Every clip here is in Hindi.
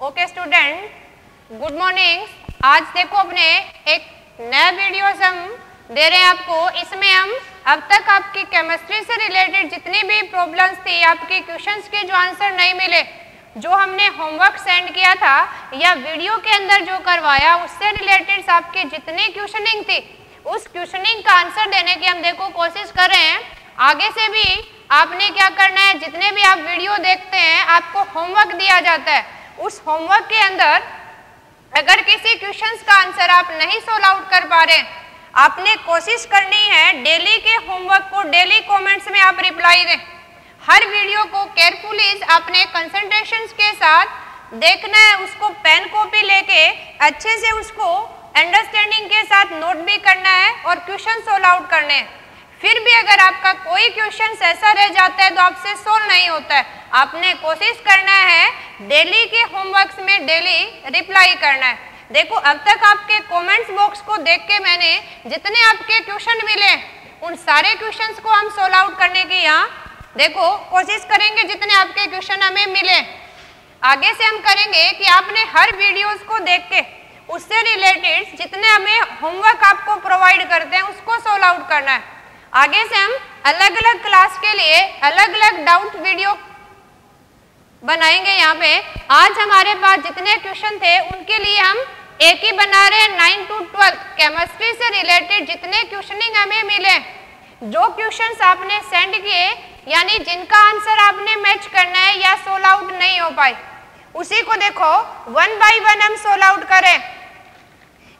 Okay student, good morning. आज देखो अपने एक नया वीडियो हम दे रहे हैं आपको। इसमें हम अब तक आपकी केमिस्ट्री से रिलेटेड जितनी भी प्रॉब्लम्स थी, आपके क्वेश्चंस के जो आंसर नहीं मिले, जो हमने होमवर्क सेंड किया था या वीडियो के अंदर जो करवाया, उससे रिलेटेड आपके जितने क्वेश्चनिंग थी, उस क्वेश्चनिंग का आंसर देने की हम देखो कोशिश कर रहे हैं। आगे से भी आपने क्या करना है, जितने भी आप वीडियो देखते हैं आपको होमवर्क दिया जाता है, उस होमवर्क के अंदर अगर किसी क्वेश्चंस का आंसर आप नहीं सोल्व आउट कर पा रहे, आपने कोशिश करनी है डेली के होमवर्क को डेली कमेंट्स में आप रिप्लाई दें। हर वीडियो को केयरफुली आपने कंसंट्रेशन के साथ देखना है, उसको पेन कॉपी लेके अच्छे से उसको अंडरस्टैंडिंग के साथ नोट भी करना है और क्वेश्चन सोल्व आउट करने हैं। फिर भी अगर आपका कोई क्वेश्चन ऐसा रह जाता है तो आपसे सोल्व नहीं होता है, आपने कोशिश करना है डेली के होमवर्क्स में डेली रिप्लाई करना है। देखो अब तक आपके कमेंट्स बॉक्स को देख के मैंने जितने आपके क्वेश्चन मिले, उन सारे क्वेश्चंस को हम सोल्व आउट करने की यहाँ देखो कोशिश करेंगे, जितने आपके क्वेश्चन हमें मिले। आगे से हम करेंगे कि आपने हर वीडियोस को देख के उससे रिलेटेड जितने हमें होमवर्क आपको प्रोवाइड करते हैं उसको सोल्व आउट करना है। आगे से हम अलग अलग क्लास के लिए अलग अलग डाउट वीडियो बनाएंगे। यहाँ पे आज हमारे पास जितने क्वेश्चन थे उनके लिए हम एक ही बना रहे हैं। 9 to 12 केमिस्ट्री से रिलेटेड जितने क्वेश्चनिंग हमें मिले, जो क्वेश्चंस आपने सेंड किए, यानी जिनका आंसर आपने मैच करना है या सोल्व आउट नहीं हो पाए, उसी को देखो 1 by 1 हम सोल्व आउट करें।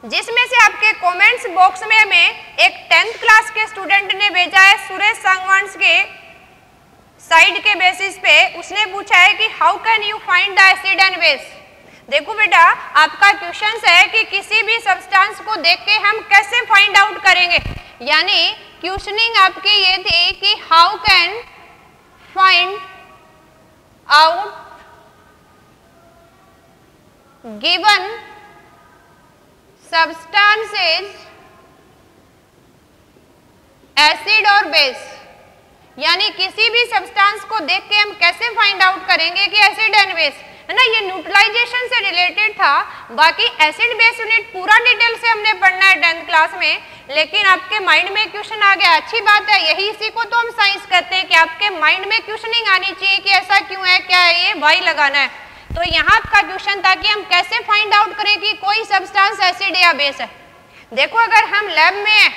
जिसमें से आपके कमेंट्स बॉक्स में हमें एक 10th क्लास के स्टूडेंट ने भेजा है, सुरेश सांगवान के साइड के बेसिस पे। उसने पूछा है कि how can you find the acid and base. देखो बेटा, आपका क्वेश्चन है कि किसी भी सब्सटेंस को देख के हम कैसे फाइंड आउट करेंगे, यानी क्वेश्चनिंग आपकी ये थी कि how can find out given substances acid और बेस, यानी किसी भी सब्सटेंस को देख के हम कैसे फाइंड आउट करेंगे कि एसिड एंड बेस है ना। ये न्यूट्रलाइजेशन से रिलेटेड था, बाकी एसिड बेस यूनिट पूरा डिटेल से हमने पढ़ना है 10th क्लास में, लेकिन आपके माइंड में क्वेश्चन आ गया, अच्छी बात है। यही इसी को तो हम साइंस कहते हैं कि आपके माइंड में क्वेश्चनिंग आनी चाहिए कि ऐसा क्यों है, क्या है, ये वाई लगाना है। तो यहाँ आपका क्वेश्चन था कि हम कैसे फाइंड आउट करें कि कोई सब्सटेंस एसिड या बेस है। देखो अगर हम लैब में हैं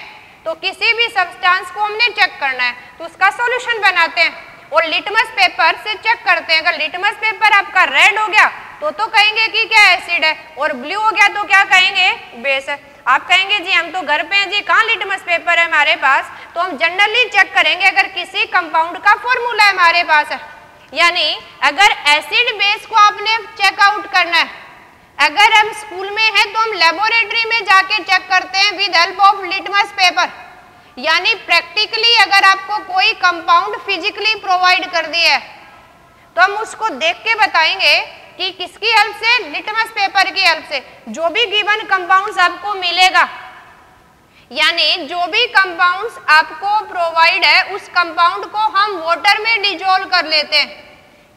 तो किसी भी सब्सटेंस को हमने चेक करना है तो उसका सॉल्यूशन बनाते हैं और लिटमस पेपर से चेक करते हैं। अगर लिटमस पेपर आपका रेड हो गया तो कहेंगे कि क्या एसिड है, और ब्लू हो गया तो क्या कहेंगे, बेस है। आप कहेंगे जी हम तो घर पे हैं जी, कहाँ लिटमस पेपर है हमारे पास। तो हम जनरली चेक करेंगे अगर किसी कंपाउंड का फॉर्मूला हमारे पास है, यानी अगर एसिड बेस को आपने चेकआउट करना है, अगर हम स्कूल में हैं तो हम लेबोरेटरी में जाके चेक करते हैं with help of litmus paper, यानी प्रैक्टिकली अगर आपको कोई कंपाउंड फिजिकली प्रोवाइड कर दिया है तो हम उसको देख के बताएंगे कि किसकी हेल्प से, लिटमस पेपर की हेल्प से। जो भी गिवन कंपाउंड्स आपको मिलेगा, यानी जो भी कंपाउंड्स आपको प्रोवाइड है उस कंपाउंड को हम वाटर में डिजोल्व कर लेते हैं।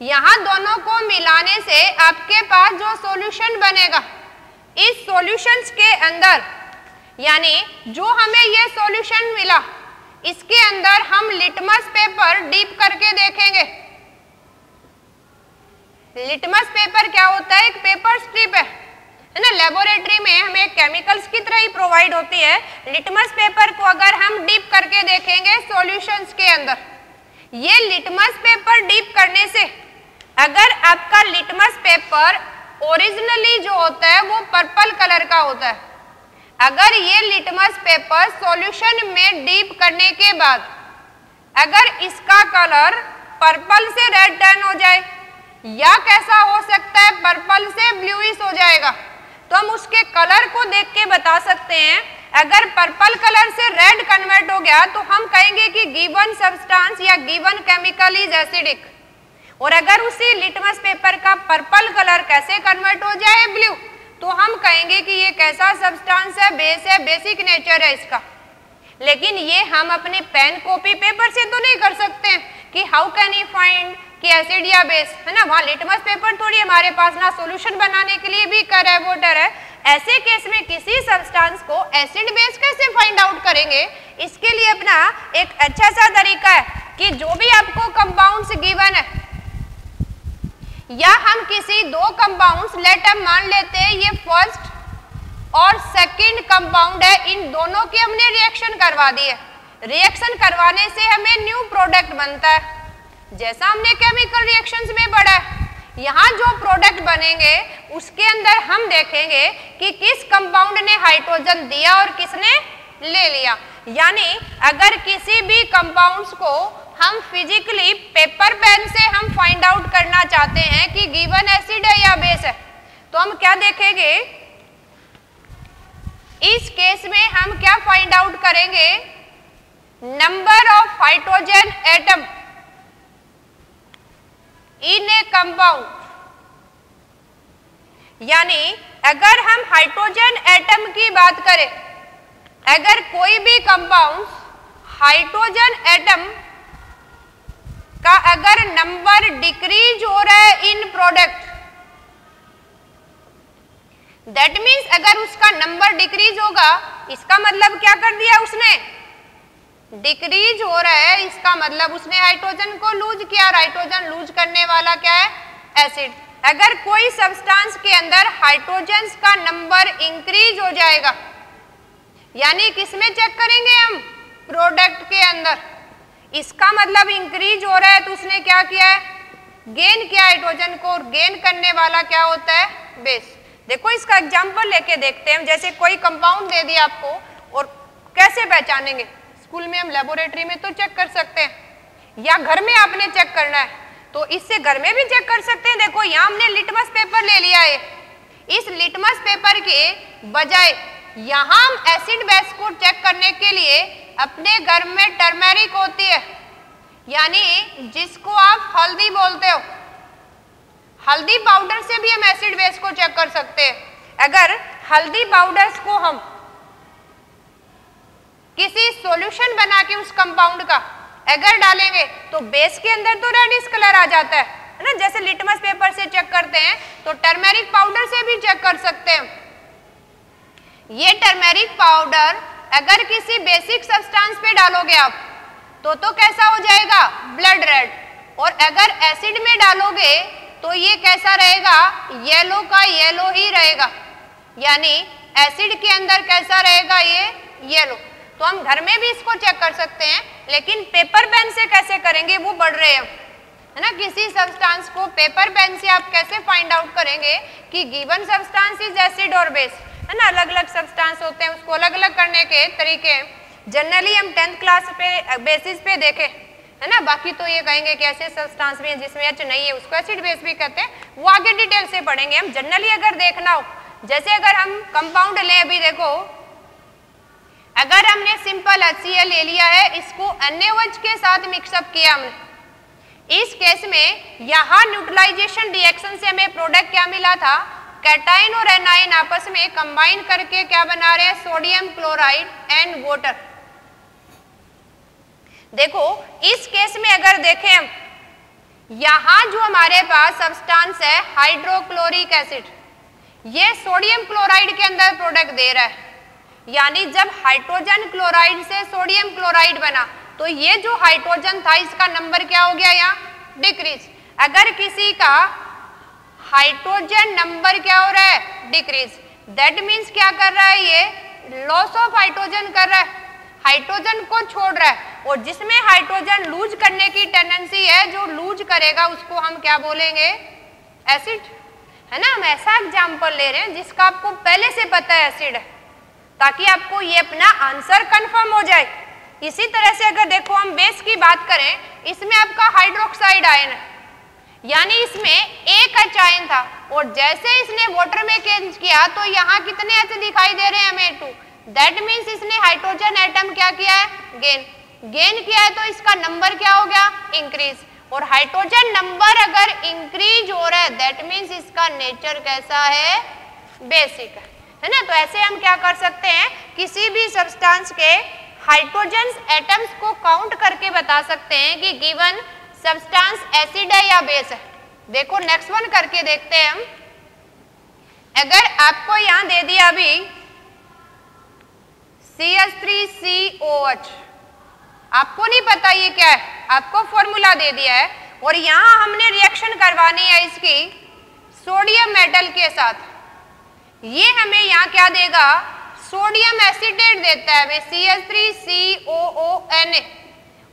यहाँ दोनों को मिलाने से आपके पास जो सॉल्यूशन बनेगा, इस सॉल्यूशंस के अंदर, यानी जो हमें ये सॉल्यूशन मिला, इसके अंदर हम लिटमस पेपर डीप करके देखेंगे। लिटमस पेपर क्या होता है, एक पेपर स्ट्रिप है ना। लेबोरेटरी में हमें केमिकल्स की तरह ही प्रोवाइड होती है। लिटमस पेपर को अगर हम डीप करके देखेंगे सॉल्यूशंस के अंदर, ये लिटमस पेपर डीप करने से अगर आपका लिटमस पेपर ओरिजिनली जो होता है वो पर्पल कलर का होता है, अगर ये लिटमस पेपर सॉल्यूशन में डीप करने के बाद अगर इसका कलर पर्पल से रेड टर्न हो जाए, या कैसा हो सकता है पर्पल से ब्लूइश हो जाएगा, तो हम उसके कलर को देख के बता सकते हैं। अगर पर्पल कलर से रेड कन्वर्ट हो गया तो हम कहेंगे कि गिवन सब्सटेंस या गिवन केमिकल इज एसिडिक, और अगर उसी लिटमस पेपर का पर्पल कलर कैसे कन्वर्ट हो जाए ब्लू, तो हम कहेंगे कि ये कैसा सब्सटेंस है, बेस है, बेसिक नेचर है इसका। लेकिन ये हम अपने पेन कॉपी पेपर से तो नहीं कर सकते कि हाउ कैन यू फाइंड कि एसिड या बेस, है ना। वहां लिटमस पेपर थोड़ी हमारे पास ना सॉल्यूशन बनाने के लिए भी कर है, वाटर है। ऐसे केस में किसी सब्सटेंस को एसिड बेस कैसे फाइंड आउट करेंगे, इसके लिए अपना एक अच्छा सा तरीका है कि जो भी आपको कंपाउंड्स गिवन है या हम किसी दो कंपाउंड्स लेट हम मान लेते हैं ये फर्स्ट और सेकंड कंपाउंड है, इन दोनों की हमने रिएक्शन करवा दी है। रिएक्शन करवाने से हमें न्यू प्रोडक्ट बनता है, जैसा हमने केमिकल रिएक्शंस में पढ़ा है। यहाँ जो प्रोडक्ट बनेंगे उसके अंदर हम देखेंगे कि किस कंपाउंड ने हाइड्रोजन दिया और किसने ले लिया। यानी अगर किसी भी कंपाउंड्स को हम फिजिकली पेपर पेन से हम फाइंड आउट करना चाहते हैं कि गिवन एसिड है या बेस है, तो हम क्या देखेंगे, इस केस में हम क्या फाइंड आउट करेंगे, number of hydrogen atom in A compound. यानी अगर हम हाइड्रोजन एटम की बात करें, अगर कोई भी कंपाउंड हाइड्रोजन एटम का अगर नंबर डिक्रीज हो रहा है इन प्रोडक्ट, दैट मीन्स अगर उसका नंबर डिक्रीज होगा, इसका मतलब क्या कर दिया उसने, डिक्रीज हो रहा है, इसका मतलब उसने हाइड्रोजन को लूज किया। हाइड्रोजन लूज करने वाला क्या है, एसिड। अगर कोई सब्सटेंस के अंदर हाइड्रोजन का नंबर इंक्रीज हो जाएगा, यानी किसमें चेक करेंगे हम, प्रोडक्ट के अंदर, इसका मतलब इंक्रीज हो रहा है तो उसने क्या किया है, गेन किया हाइड्रोजन को, और गेन करने वाला क्या होता है, बेस। देखो इसका एग्जांपल लेके देखते हैं। जैसे कोई कंपाउंड दे दिया आपको, और कैसे पहचानेंगे, स्कूल में हम लेबोरेटरी में तो चेक कर सकते हैं, या घर में आपने चेक करना है तो इससे घर में भी चेक कर सकते हैं। देखो यहाँ हमने लिटमस पेपर ले लिया है, इस लिटमस पेपर के बजाय यहाँ हम एसिड बेस को चेक करने के लिए अपने घर में टर्मेरिक होती है, यानी जिसको आप हल्दी बोलते हो, हल्दी पाउडर से भी हम एसिड बेस को चेक कर सकते हैं। अगर हल्दी पाउडर्स को हम किसी सॉल्यूशन बना के उस कंपाउंड का अगर डालेंगे तो बेस के अंदर तो रेडिश कलर आ जाता है ना। जैसे लिटमस पेपर से चेक करते हैं तो टर्मेरिक पाउडर से भी चेक कर सकते हैं। ये टर्मेरिक पाउडर अगर किसी बेसिक सब्सटेंस पे डालोगे आप तो कैसा हो जाएगा, ब्लड रेड। और अगर एसिड में डालोगे तो ये कैसा रहेगा, येलो का येलो ही रहेगा, यानी एसिड के अंदर कैसा रहेगा, ये येलो। तो हम घर में भी इसको चेक कर सकते हैं, लेकिन पेपर पेन से कैसे करेंगे वो बढ़ रहे हैं, है ना। किसी सब्सटेंस को पेपर पेन से आप कैसे फाइंड आउट करेंगे कि गिवन सब्सटेंस इज एसिड और बेस, है ना। अलग अलग सब्सटेंस होते हैं, उसको अलग अलग करने के तरीके जनरली हम 10th क्लास पे बेसिस पे देखे, है ना। बाकी तो ये कहेंगे कि ऐसे सब्सटेंस भी हैं जिसमें एच नहीं है, उसको एसिड बेस भी कहते हैं, वो आगे डिटेल से पढ़ेंगे हम। जनरली अगर देखना हो, जैसे अगर हम कंपाउंड लें, अभी देखो अगर हमने सिंपल HCl ले लिया है, इसको NaOH के साथ मिक्सअप किया हमने, इस केस में यहाँ न्यूट्रलाइजेशन रिएक्शन से हमें प्रोडक्ट क्या मिला था, कैटाइन और एनाइन आपस में कंबाइन करके क्या बना रहे हैं, सोडियम क्लोराइड एंड वाटर। देखो इस केस में अगर देखें हम, यहाँ जो हमारे पास सब्सटेंस है हाइड्रोक्लोरिक एसिड, ये सोडियम क्लोराइड के अंदर प्रोडक्ट दे रहा है, यानी जब हाइड्रोजन क्लोराइड से सोडियम क्लोराइड बना तो ये जो हाइड्रोजन था इसका नंबर क्या हो गया, यहाँ डिक्रीज। अगर किसी का हाइड्रोजन नंबर क्या हो रहा है, डिक्रीज, दैट मीन्स क्या कर रहा है, ये लॉस ऑफ हाइड्रोजन कर रहा है, हाइड्रोजन को छोड़ रहा है। और जिसमें हाइड्रोजन लूज करने की टेंडेंसी है, जो लूज करेगा उसको हम क्या बोलेंगे, एसिड, है ना। हम ऐसा एग्जाम्पल ले रहे हैं जिसका आपको पहले से पता है एसिड है, ताकि आपको ये अपना आंसर कंफर्म हो जाए। इसी तरह से अगर देखो हम बेस की बात करें, इसमें आपका हाइड्रोक्साइड आयन है, यानी इसमें एक H आयन था, और जैसे इसने वाटर में चेंज किया तो यहाँ कितने H दिखाई दे रहे हैं हमें, 2। दैट मीन्स इसने हाइड्रोजन एटम क्या किया है, गेन किया है, तो इसका नंबर क्या हो गया, इंक्रीज। और हाइड्रोजन नंबर अगर इंक्रीज हो रहा है दैट मीन्स इसका नेचर कैसा है, बेसिक है ना। तो ऐसे हम क्या कर सकते हैं, किसी भी सब्सटेंस के हाइड्रोजन एटम्स को काउंट करके बता सकते हैं कि गिवन सब्सटेंस एसिड है या बेस है। देखो नेक्स्ट वन करके देखते हैं हम। अगर आपको यहां दे दिया अभी CH3COH, आपको नहीं पता ये क्या है, आपको फॉर्मूला दे दिया है और यहां हमने रिएक्शन करवानी है इसकी सोडियम मेटल के साथ। ये हमें यहाँ क्या देगा, सोडियम एसिटेट देता है हमें CH3COONA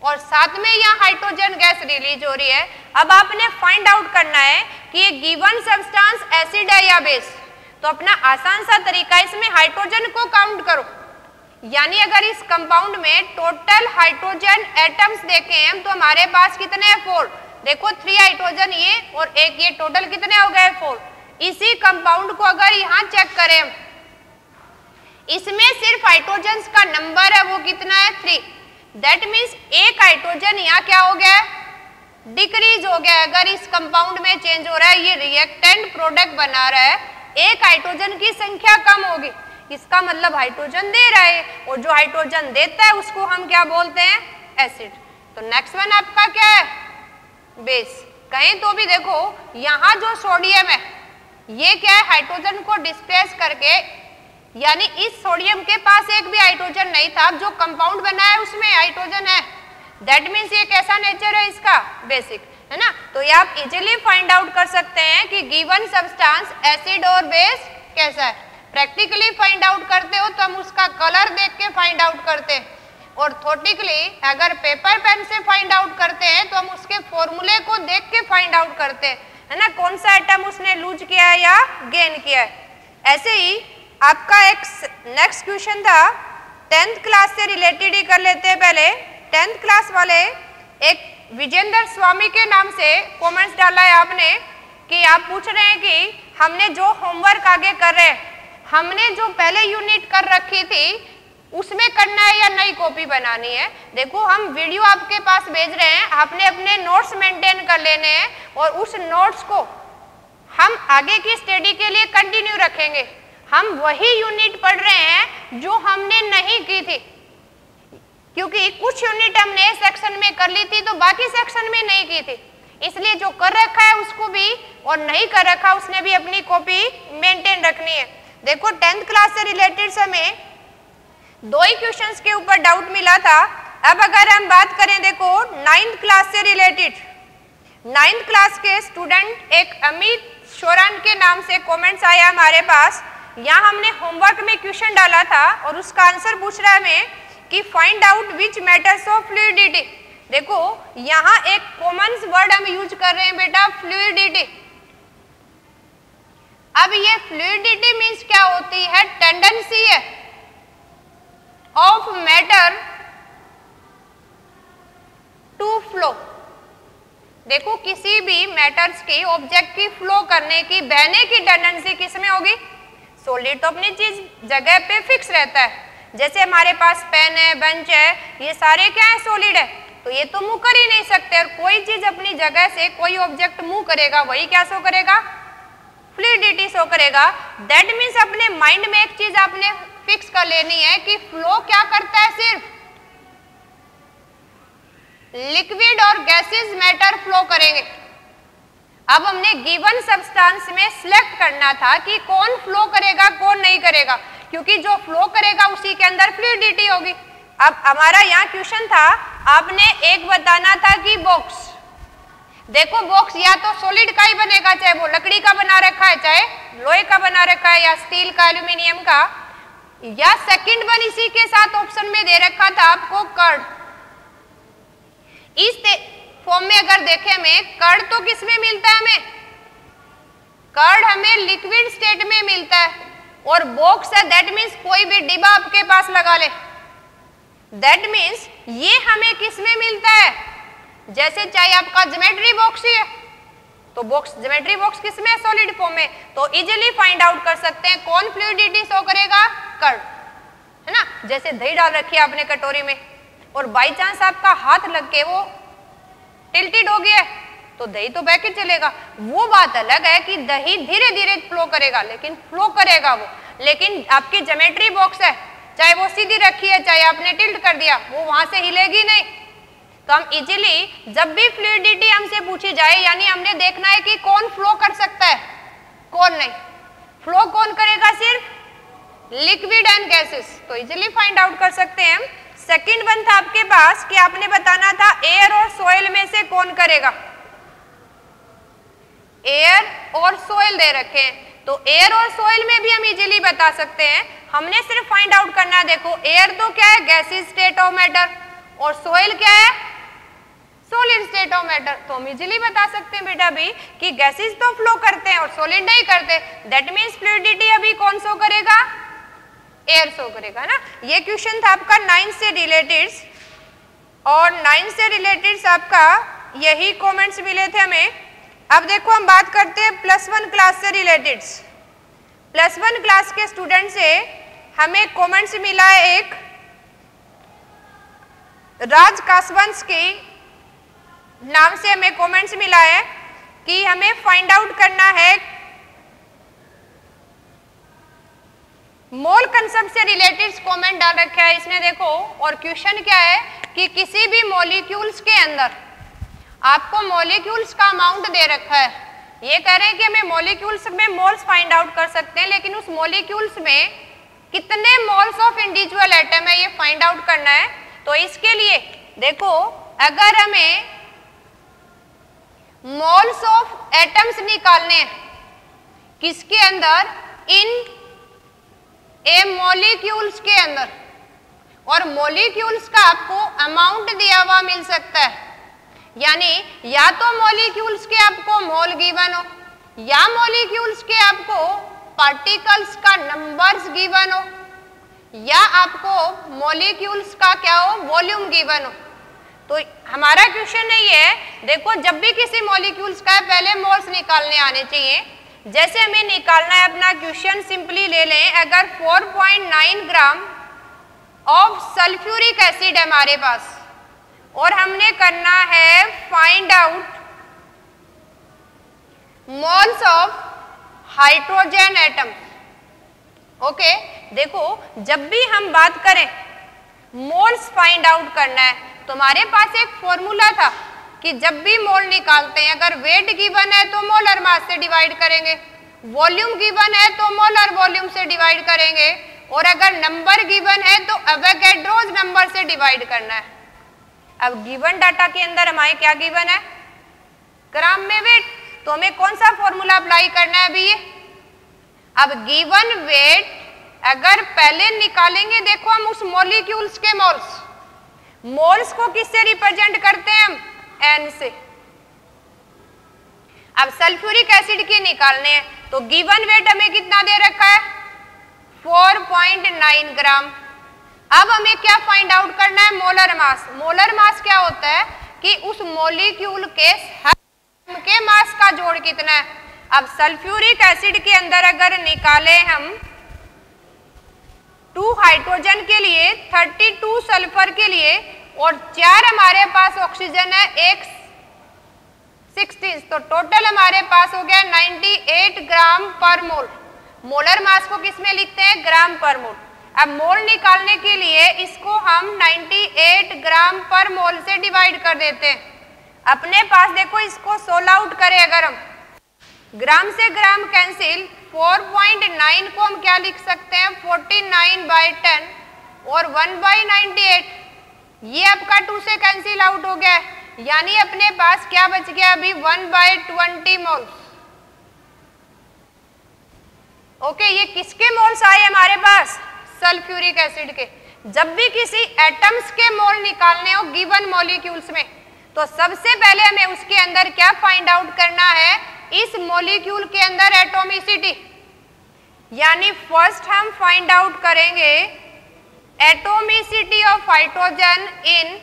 और साथ में यहाँ हाइड्रोजन गैस रिलीज हो रही है। अब आपने फाइंड आउट करना है कि ये गिवन सब्सटेंस एसिड है या बेस। तो अपना आसान सा तरीका, इसमें हाइड्रोजन को काउंट करो, यानी अगर इस कंपाउंड में टोटल हाइड्रोजन एटम्स देखें हम तो हमारे पास कितने हैं 4। देखो 3 हाइड्रोजन ये और एक ये, टोटल कितने हो गए 4। इसी कंपाउंड को अगर यहाँ चेक करें, इसमें सिर्फ हाइड्रोजन का नंबर है वो कितना है 3। दैट मीन्स एक हाइड्रोजन यहाँ क्या हो गया, डिक्रीज हो गया। अगर इस कंपाउंड में चेंज हो रहा है, ये रिएक्टेंट प्रोडक्ट बना रहा है, एक हाइड्रोजन की संख्या कम होगी, इसका मतलब हाइड्रोजन दे रहा है और जो हाइड्रोजन देता है उसको हम क्या बोलते हैं, एसिड। तो नेक्स्ट वन आपका क्या है, बेस। कहें तो भी देखो यहाँ जो सोडियम है ये क्या है, हाइड्रोजन को डिस्प्लेस करके, यानी इस सोडियम के पास एक भी हाइड्रोजन नहीं था, अब जो कंपाउंड बना है उसमें हाइड्रोजन है। दैट मीन्स ये कैसा नेचर है इसका, बेसिक, है ना। तो ये आप इजीली फाइंड आउट कर सकते हैं कि गिवन सब्सटेंस एसिड और बेस कैसा है। प्रैक्टिकली फाइंड आउट करते हो तो हम उसका कलर देख के फाइंड आउट करते हैं और थॉटिकली अगर पेपर पेन से फाइंड आउट करते हैं तो हम उसके फॉर्मूले को देख के फाइंड आउट करते हैं, है ना, कौन सा एटम उसने लूज किया है या गेन किया है। ऐसे ही आपका एक नेक्स्ट क्वेश्चन था 10th क्लास से रिलेटेड ही कर लेते हैं। पहले 10th क्लास वाले एक विजेंद्र स्वामी के नाम से कमेंट्स डाला है आपने कि आप पूछ रहे हैं कि हमने जो होमवर्क आगे कर रहे हैं, हमने जो पहले यूनिट कर रखी थी उसमें करना है या नई कॉपी बनानी है। देखो हम वीडियो आपके पास भेज रहे हैं, आपने अपने नोट्स मेंटेन कर लेने हैं और उस नोट्स को हम आगे की स्टडी के लिए कंटिन्यू रखेंगे। हम वही यूनिट पढ़ रहे हैं जो हमने नहीं की थी, क्योंकि कुछ यूनिट हमने सेक्शन में कर ली थी तो बाकी सेक्शन में नहीं की थी, इसलिए जो कर रखा है उसको भी और नहीं कर रखा उसने भी अपनी कॉपी मेंटेन रखनी है। देखो 10th क्लास से रिलेटेड हमें 2 ही क्वेश्चंस के ऊपर डाउट मिला था। अब अगर हम बात करें, देखो 9th क्लास से रिलेटेड, 9th क्लास के स्टूडेंट एक अमित शोरान के नाम से कमेंट्स आया हमारे पास। यहाँ हमने होमवर्क में क्वेश्चन डाला था और उसका आंसर पूछ रहा है हमें कि find out which matters of fluidity. देखो यहाँ एक कॉमन वर्ड हम यूज कर रहे हैं बेटा, फ्लूइडिटी। अब ये फ्लूइडिटी मीन्स क्या होती है, टेंडेंसी है ऑफ मैटर टू फ्लो। देखो किसी भी मैटर्स की, ऑब्जेक्ट की फ्लो करने की, बहने की टेंडेंसी किसमें होगी, सॉलिड तो अपनी चीज जगह पे फिक्स रहता है। जैसे हमारे पास पेन है, बेंच है, ये सारे क्या है, सॉलिड है, तो ये तो मूव कर ही नहीं सकते। और कोई चीज अपनी जगह से कोई ऑब्जेक्ट मूव करेगा वही क्या शो करेगा, फ्लूइडिटी शो करेगा। दैट मीन्स अपने माइंड में एक चीज आपने फिक्स कर लेनी है कि फ्लो क्या करता है, सिर्फ लिक्विड और गैसेस मैटर फ्लो करेंगे। अब हमने गिवन सब्सटेंस में सिलेक्ट करना था कि कौन फ्लो करेगा कौन नहीं करेगा, क्योंकि जो फ्लो करेगा उसी के अंदर फ्लूइडिटी होगी। अब हमारा यहाँ क्वेश्चन था, आपने एक बताना था कि बॉक्स, देखो बॉक्स या तो सॉलिड का ही बनेगा, चाहे वो लकड़ी का बना रखा है, चाहे लोहे का बना रखा है, या स्टील का, एल्यूमिनियम का, या सेकंड वन इसी के साथ ऑप्शन में दे रखा था आपको कर्ड। इस फॉर्म में अगर देखें हमें कर्ड तो किस में मिलता है, हमें कर्ड हमें लिक्विड स्टेट में मिलता है, और बॉक्स है दैट मीन्स कोई भी डिब्बा आपके पास लगा ले। दैट मीन्स ये हमें किस में मिलता है, जैसे चाहे आपका ज्योमेट्री बॉक्स ही है तो बॉक्स, ज्योमेट्री बॉक्स किस में है, सॉलिड फॉर्म में। तो इजीली फाइंड आउट कर सकते हैं कौन फ्लूइडिटी शो करेगा, कर्ड, है ना। जैसे दही डाल रखी है आपने कटोरी में और बाई चांस आपका हाथ लग के वो टिल्टेड हो गया तो दही तो बह के चलेगा। वो बात अलग है कि दही धीरे धीरे फ्लो करेगा, लेकिन फ्लो करेगा वो। लेकिन आपकी ज्योमेट्री बॉक्स है, चाहे वो सीधी रखी है चाहे आपने टिल्ट कर दिया, वो वहां से हिलेगी नहीं। तो हम इजीली जब भी फ्लूइडिटी हमसे पूछी जाए, यानी हमने देखना है कि कौन फ्लो कर सकता है, कौन नहीं। फ्लो कौन करेगा? सिर्फ लिक्विड एंड गैसेस, तो इजीली फाइंड आउट कर सकते हैं हम। सेकंड वन था आपके पास कि आपने बताना था एयर और सोइल में से कौन करेगा। एयर और सोइल दे रखे हैं, तो एयर और सोइल में भी हम इजीली बता सकते हैं। हमने सिर्फ फाइंड आउट करना है, देखो एयर तो क्या है? गैसीय स्टेट ऑफ मैटर, और सोइल क्या है? Solid state of matter. तो हम इजीली बता सकते हैं बेटा भी कि गैसेस तो फ्लो करते हैं और सॉलिड नहीं करते। दैट मीन्स फ्लूइडिटी अभी कौन शो करेगा? एयर शो करेगा ना। ये क्वेश्चन था आपका 9 से रिलेटेड, और 9 से रिलेटेड आपका यही कमेंट्स मिले थे हमें। अब देखो हम बात करते हैं +1 क्लास से रिलेटेड। +1 क्लास के स्टूडेंट से हमें कमेंट्स मिला है एक राज कासवंश की नाम से हमें कमेंट्स मिला है कि हमें फाइंड आउट करना है मोल कंसेप्ट से रिलेटेड कमेंट डाल रखा है इसने, देखो। और क्वेश्चन क्या है कि किसी भी मॉलिक्यूल्स के अंदर आपको मॉलिक्यूल्स का अमाउंट दे रखा है। ये कह रहे हैं कि हमें मॉलिक्यूल्स में मोल्स फाइंड आउट कर सकते हैं, लेकिन उस मॉलिक्यूल्स में कितने मोल्स ऑफ इंडिविजुअल एटम है ये फाइंड आउट करना है। तो इसके लिए देखो, अगर हमें मोल्स ऑफ एटम्स निकालने हैं किसके अंदर? इन ए मॉलिक्यूल्स के अंदर, और मॉलिक्यूल्स का आपको अमाउंट दिया हुआ मिल सकता है। यानी या तो मॉलिक्यूल्स के आपको मोल गिवन हो, या मॉलिक्यूल्स के आपको पार्टिकल्स का नंबर्स गिवन हो, या आपको मॉलिक्यूल्स का क्या हो? वॉल्यूम गिवन हो। तो हमारा क्वेश्चन ये है, देखो जब भी किसी मॉलिक्यूल्स का पहले मोल्स निकालने आने चाहिए। जैसे हमें निकालना है अपना क्वेश्चन, सिंपली ले लें, अगर 4.9 ग्राम ऑफ सल्फ्यूरिक एसिड है हमारे पास, और हमने करना है find out moles of hydrogen atom. Okay, देखो जब भी हम बात करें मोल्स फाइंड आउट करना है, तो हमारे पास एक फॉर्मूला था कि जब भी मोल निकालते हैं, अगर वेट गिवन है तो मोलर मास से डिवाइड करेंगे, वॉल्यूम गिवन है तो मोलर वॉल्यूम से डिवाइड करेंगे, और अगर नंबर गिवन है तो एवोगैड्रोस नंबर से डिवाइड करना है। अब गिवन डाटा के अंदर हमारे क्या गिवन है? ग्राम में वेट, तो हमें कौन सा फॉर्मूला अप्लाई करना है अभी ये? अब गिवन वेट अगर पहले निकालेंगे, देखो हम उस मॉलिक्यूल्स के मोल्स को किससे रिप्रेजेंट करते हैं? हम एन से। अब सल्फ्यूरिक एसिड के निकालने हैं, तो गिवन वेट हमें कितना दे रखा है? 4.9 ग्राम। अब हमें क्या फाइंड आउट करना है? Molar mass. मोलर मास क्या होता है कि उस मॉलिक्यूल के हर के मास का जोड़ कितना है। अब सल्फ्यूरिक एसिड के अंदर अगर निकाले हम 2 हाइड्रोजन के लिए, 32 सल्फर के लिए, और 4 हमारे पास ऑक्सीजन है, 1 16, तो टोटल हमारे पास हो गया 98 ग्राम पर मोल। मोलर मास को किस में लिखते हैं? ग्राम पर मोल। अब मोल निकालने के लिए इसको हम 98 ग्राम पर मोल से डिवाइड कर देते हैं। अपने पास देखो इसको सोल्व आउट करें, अगर हम ग्राम से ग्राम कैंसिल, 4.9 को हम क्या लिख सकते हैं? 49/10 और 1/98, ये आपका 2 से कैंसिल आउट हो गया है, यानी अपने पास क्या बच गया अभी? 1/20 मोल्स। ओके, ये किसके मोल्स आए हमारे पास? सल्फ्यूरिक एसिड के। जब भी किसी एटम्स के मोल निकालने हो गिवन मॉलिक्यूल्स में, तो सबसे पहले हमें उसके अंदर क्या फाइंड आउट करना है? इस मॉलिक्यूल के अंदर एटॉमिसिटी, यानी फर्स्ट हम फाइंड आउट करेंगे atomicity of hydrogen in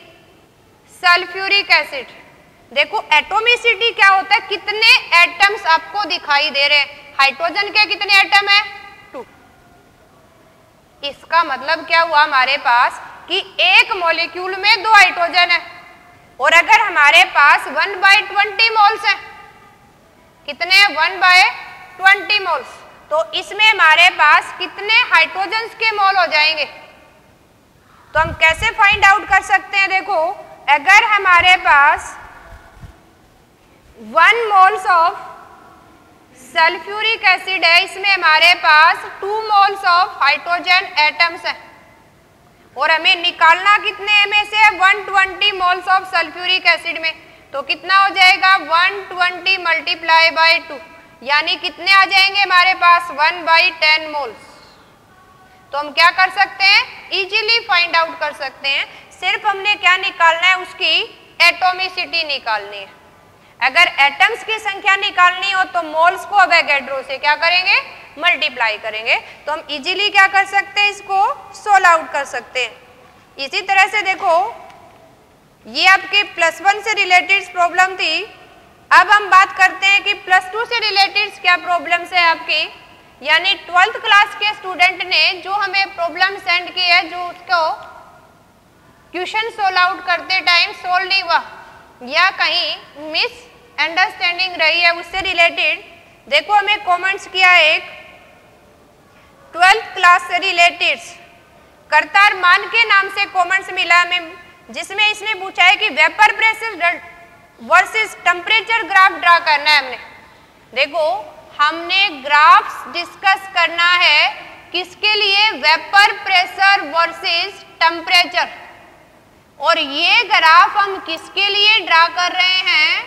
sulphuric acid. देखो एटॉमिसिटी क्या होता है? कितने एटम्स आपको दिखाई दे रहे हैं? हाइड्रोजन के कितने एटम है? 2। इसका मतलब क्या हुआ हमारे पास कि एक मॉलिक्यूल में 2 हाइड्रोजन है, और अगर हमारे पास 1/20 मोल्स है, कितने? 1/20 मोल्स, तो इसमें हमारे पास कितने हाइड्रोजन के मोल हो जाएंगे? तो हम कैसे फाइंड आउट कर सकते हैं? देखो अगर हमारे पास 1 मोल्स ऑफ सल्फ्यूरिक एसिड है, इसमें हमारे पास 2 मोल्स ऑफ हाइड्रोजन एटम्स हैं और हमें निकालना कितने में से 120 मोल्स ऑफ सल्फ्यूरिक एसिड में, तो कितना हो जाएगा 120 मल्टीप्लाई बाय 2, यानी कितने आ जाएंगे हमारे पास 1/10 मोल्स। तो हम क्या कर सकते हैं, इजीली फाइंड आउट कर सकते हैं। सिर्फ हमने क्या निकालना है, उसकी एटॉमिसिटी निकालनी है। अगर एटम्स की संख्या निकालनी हो तो मोल्स को अवोगाड्रो से क्या करेंगे, मल्टीप्लाई करेंगे। तो हम इजीली क्या कर सकते हैं, इसको सोल्व आउट कर सकते हैं। इसी तरह से देखो, ये आपके +1 से रिलेटेड प्रॉब्लम थी। अब हम बात करते हैं कि +2 से रिलेटेड क्या प्रॉब्लम्स है आपकी, यानी 12th क्लास के स्टूडेंट ने जो हमें प्रॉब्लम सेंड की है, जो उसको क्वेश्चन सोल्व आउट करते टाइम सोल्व नहीं हुआ या कहीं मिस अंडरस्टैंडिंग रही है, उससे रिलेटेड देखो हमें कमेंट्स किया एक 12th क्लास से रिलेटेड करतार मान के नाम से कमेंट्स मिला हमें, जिसमें इसने पूछा है कि vapour pressure versus temperature graph draw करना है। हमने देखो हमने ग्राफ्स डिस्कस करना है किसके लिए, वेपर प्रेशर वर्सेस टेम्परेचर, और ये ग्राफ हम किसके लिए ड्रा कर रहे हैं,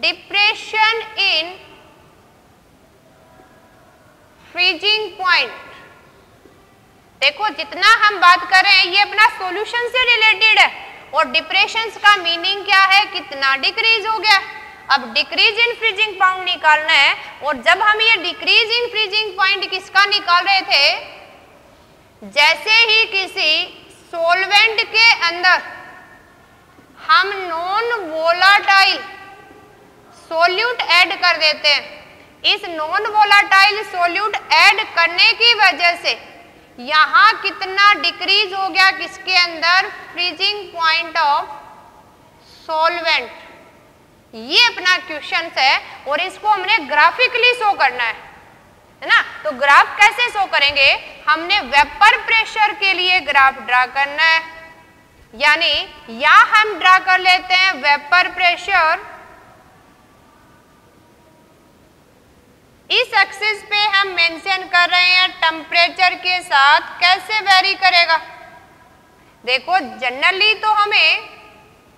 डिप्रेशन इन फ्रीजिंग पॉइंट। देखो जितना हम बात कर रहे हैं ये अपना सॉल्यूशन से रिलेटेड है, और डिप्रेशंस का मीनिंग क्या है, कितना डिक्रीज हो गया। अब डिक्रीज इन फ्रीजिंग पॉइंट निकालना है, और जब हम ये डिक्रीज इन फ्रीजिंग पॉइंट किसका निकाल रहे थे, जैसे ही किसी सॉल्वेंट के अंदर हम नॉन वोलाटाइल सॉल्यूट ऐड कर देते हैं, इस नॉन वोलाटाइल सॉल्यूट ऐड करने की वजह से यहाँ कितना डिक्रीज हो गया, किसके अंदर, फ्रीजिंग पॉइंट ऑफ सॉल्वेंट। ये अपना क्वेश्चन है और इसको हमने ग्राफिकली शो करना है ना। तो ग्राफ कैसे शो करेंगे, हमने वेपर प्रेशर के लिए ग्राफ ड्रा करना है, यानी या हम ड्रा कर लेते हैं वेपर प्रेशर, इस एक्सिस पे हम मेंशन कर रहे हैं टेम्परेचर के साथ कैसे वेरी करेगा। देखो जनरली तो हमें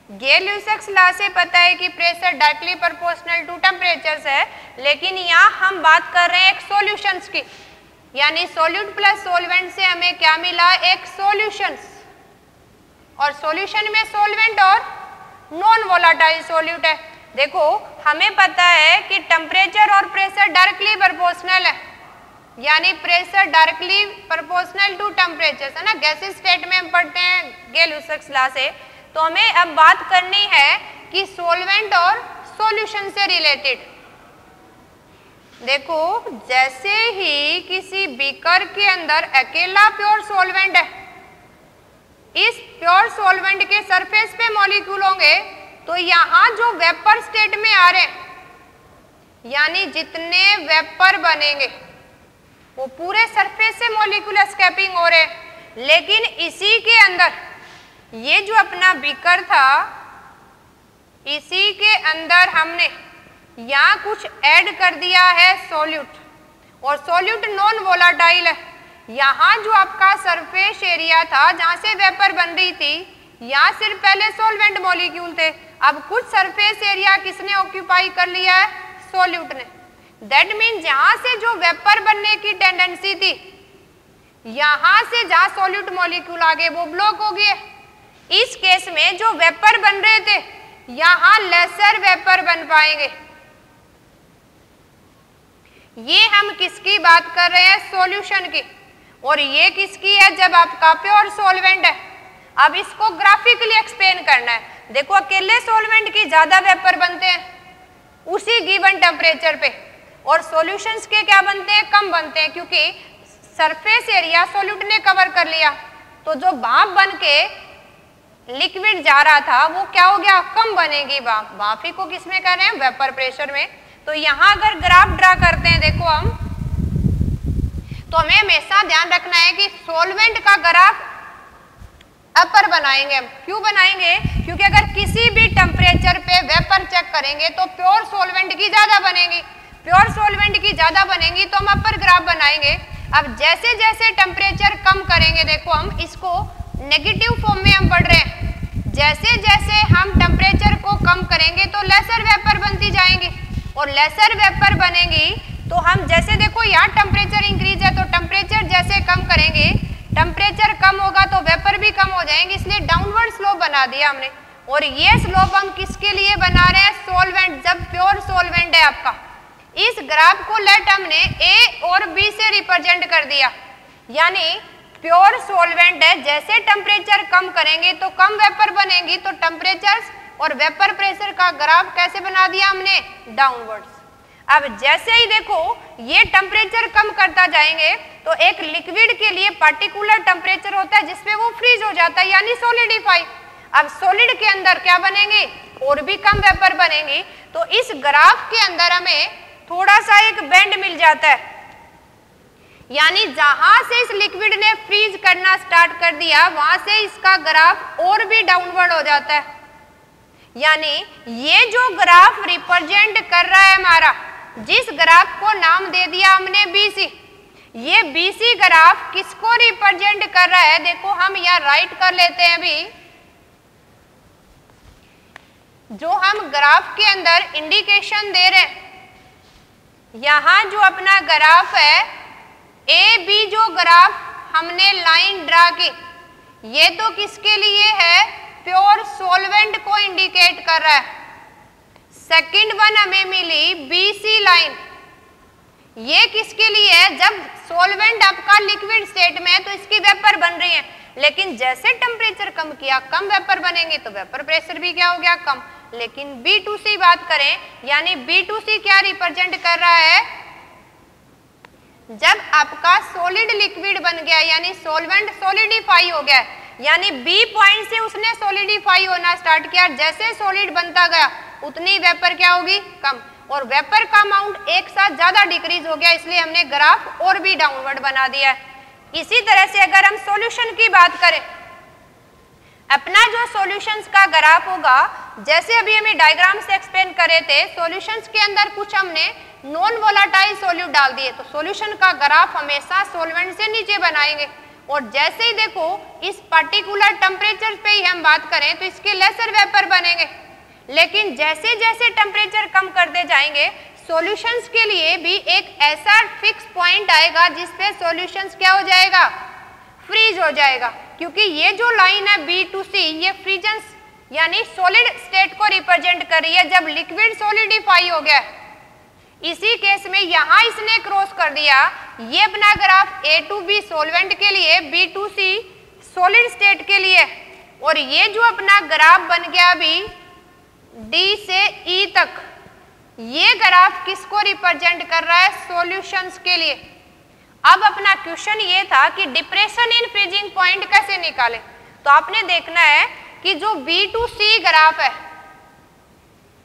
गेल-ल्यूसेक्स लॉ से पता है कि pressure directly proportional to temperature है, लेकिन यहाँ हम बात कर रहे हैं एक सॉल्यूशंस की, यानी सॉल्यूट प्लस सॉल्वेंट से हमें क्या मिला, एक सॉल्यूशंस, और सॉल्यूशन में सॉल्वेंट और नॉन वोलाटाइल सॉल्यूट है। देखो हमें पता है कि टेम्परेचर और प्रेशर डायरेक्टली प्रोपोर्शनल है, यानी pressure directly proportional to temperature है ना, गैसेस स्टेट में हम पढ़ते हैं गेल-ल्यूसेक्स लॉ से। तो हमें अब बात करनी है कि सॉल्वेंट और सॉल्यूशन से रिलेटेड। देखो जैसे ही किसी बीकर के अंदर अकेला प्योर सॉल्वेंट है, इस प्योर सॉल्वेंट के सरफेस पे मॉलिक्यूल होंगे, तो यहाँ जो वेपर स्टेट में आ रहे, यानी जितने वेपर बनेंगे वो पूरे सरफेस से मॉलिक्यूल एस्केपिंग हो रहे, लेकिन इसी के अंदर ये जो अपना बीकर था, इसी के अंदर हमने यहाँ कुछ ऐड कर दिया है सॉल्यूट, और सॉल्यूट नॉन वोलाटाइल है। यहाँ जो आपका सरफेस एरिया था जहाँ से वेपर बन रही थी, यहाँ सिर्फ पहले सॉल्वेंट मॉलिक्यूल थे, अब कुछ सरफेस एरिया किसने ऑक्यूपाई कर लिया है, सॉल्यूट ने। दैट मीन जहाँ से जो वेपर बनने की टेंडेंसी थी, यहाँ से जहाँ सॉल्यूट मॉलिक्यूल आ गए वो ब्लॉक हो गए। इस केस में जो वेपर बन रहे थे यहाँ लेसर वेपर बन पाएंगे। ये हम किसकी बात कर रहे हैं, सॉल्यूशन की, और ये किसकी है, जब आपका प्योर सॉल्वेंट है। अब इसको ग्राफिकली एक्सप्लेन करना है। देखो अकेले सॉल्वेंट की ज्यादा वेपर बनते हैं उसी गिवन टेम्परेचर पे, और सॉल्यूशंस के क्या बनते हैं, कम बनते हैं, क्योंकि सरफेस एरिया सॉल्यूट ने कवर कर लिया। तो जो भाप बन के लिक्विड जा रहा था वो क्या हो गया, कम बनेगी भाप। भाप ही को किसमें कर रहे हैं, वेपर प्रेशर में। तो यहाँ अगर ग्राफ ड्रा करते हैं देखो हम, तो हमें हमेशा ध्यान रखना है कि सॉल्वेंट का ग्राफ अपर बनाएंगे हम। क्यों बनाएंगे? क्योंकि अगर किसी भी टेम्परेचर पे वेपर चेक करेंगे तो प्योर सॉल्वेंट की ज्यादा बनेगी, प्योर सॉल्वेंट की ज्यादा बनेगी तो हम अपर ग्राफ बनाएंगे। अब जैसे जैसे टेम्परेचर कम करेंगे, देखो हम इसको नेगेटिव फॉर्म में हम बढ़ रहे हैं, जैसे जैसे हम टेम्परेचर को कम करेंगे तो लेसर वेपर बनती जाएंगी, और लेसर वेपर बनेगी तो हम जैसे देखो यहाँ टेम्परेचर इंक्रीज है तो टेम्परेचर जैसे कम करेंगे, टेम्परेचर कम होगा तो वेपर भी कम हो जाएंगे, इसलिए डाउनवर्ड स्लोप बना दिया हमने। और ये स्लोप हम किसके लिए बना रहे हैं? सॉल्वेंट, जब प्योर सॉल्वेंट है आपका। इस ग्राफ को लेट हमने ए और बी से रिप्रेजेंट कर दिया, यानी प्योर सॉल्वेंट है, जैसे टेम्परेचर कम करेंगे तो कम वेपर बनेगी, तो टेम्परेचर और वेपर प्रेशर का ग्राफ कैसे बना दिया हमने? डाउनवर्ड्स। अब जैसे ही देखो ये टेम्परेचर कम करता जाएंगे तो एक लिक्विड के लिए पार्टिकुलर टेम्परेचर होता है जिसपे वो फ्रीज हो जाता है, यानी सॉलिडिफाई। अब सॉलिड के अंदर क्या बनेंगे? और भी कम वेपर बनेंगी। तो इस ग्राफ के अंदर हमें थोड़ा सा एक बेंड मिल जाता है, यानी जहां से इस लिक्विड ने फ्रीज करना स्टार्ट कर दिया वहां से इसका ग्राफ और भी डाउनवर्ड हो जाता है। यानी ये जो ग्राफ रिप्रेजेंट कर रहा है हमारा, जिस ग्राफ को नाम दे दिया हमने बीसी, ये बीसी ग्राफ किसको रिप्रेजेंट कर रहा है? देखो हम यहाँ राइट कर लेते हैं। अभी जो हम ग्राफ के अंदर इंडिकेशन दे रहे हैं, यहां जो अपना ग्राफ है ए बी, जो ग्राफ हमने लाइन ड्रा की, ये तो किसके लिए है? प्योर सॉल्वेंट को इंडिकेट कर रहा है। सेकंड वन हमें मिली बीसी लाइन, ये किसके लिए है? जब सॉल्वेंट आपका लिक्विड स्टेट में है तो इसकी वेपर बन रही है, लेकिन जैसे टेम्परेचर कम किया, कम वेपर बनेंगे तो वेपर प्रेशर भी क्या हो गया? कम। लेकिन B2C बात करें, यानी B2C क्या रिप्रेजेंट कर रहा है? जब आपका सॉलिड लिक्विड बन गया, यानी सॉल्वेंट सॉलिडिफाई हो गया, यानी B पॉइंट से उसने सॉलिडिफाई होना स्टार्ट किया, जैसे सॉलिड बनता गया उतनी वेपर क्या होगी? कम। और वेपर का अमाउंट एक साथ ज्यादा डिक्रीज हो गया, इसलिए हमने ग्राफ और भी डाउनवर्ड बना दिया है। इसी तरह से अगर हम सॉल्यूशन की बात करें, अपना जो सॉल्यूशंस का ग्राफ होगा, जैसे अभी हमें डायग्राम से एक्सप्लेन करे थे, सॉल्यूशंस के अंदर कुछ हमने नॉन वोलेटाइल सॉल्यूट डाल दिए, तो सॉल्यूशन का ग्राफ हमेशा सॉल्वेंट से नीचे बनाएंगे। और जैसे ही देखो इस पर्टिकुलर टेम्परेचर पे ही हम बात करें तो इसके लेसर वेपर बनेंगे, लेकिन जैसे जैसे टेम्परेचर कम करते जाएंगे सॉल्यूशंस के लिए भी एक ऐसा फिक्स पॉइंट आएगा जिसपे सॉल्यूशंस क्या हो जाएगा? फ्रीज हो जाएगा। क्योंकि ये जो लाइन है B2C, ये फ्रीजन्स यानी सॉलिड स्टेट को रिप्रेजेंट कर रही है, जब लिक्विड सॉलिडिफाई हो गया। इसी केस में यहां इसने क्रॉस कर दिया, ये अपना graph A to B solvent के लिए, B2C सॉलिड स्टेट के लिए, और ये जो अपना ग्राफ बन गया अभी D से E तक, ये ग्राफ किसको रिप्रेजेंट कर रहा है? सॉल्यूशंस के लिए। अब अपना क्वेश्चन ये था कि डिप्रेशन इन फ्रीजिंग पॉइंट कैसे निकालें, तो आपने देखना है कि जो B2C ग्राफ है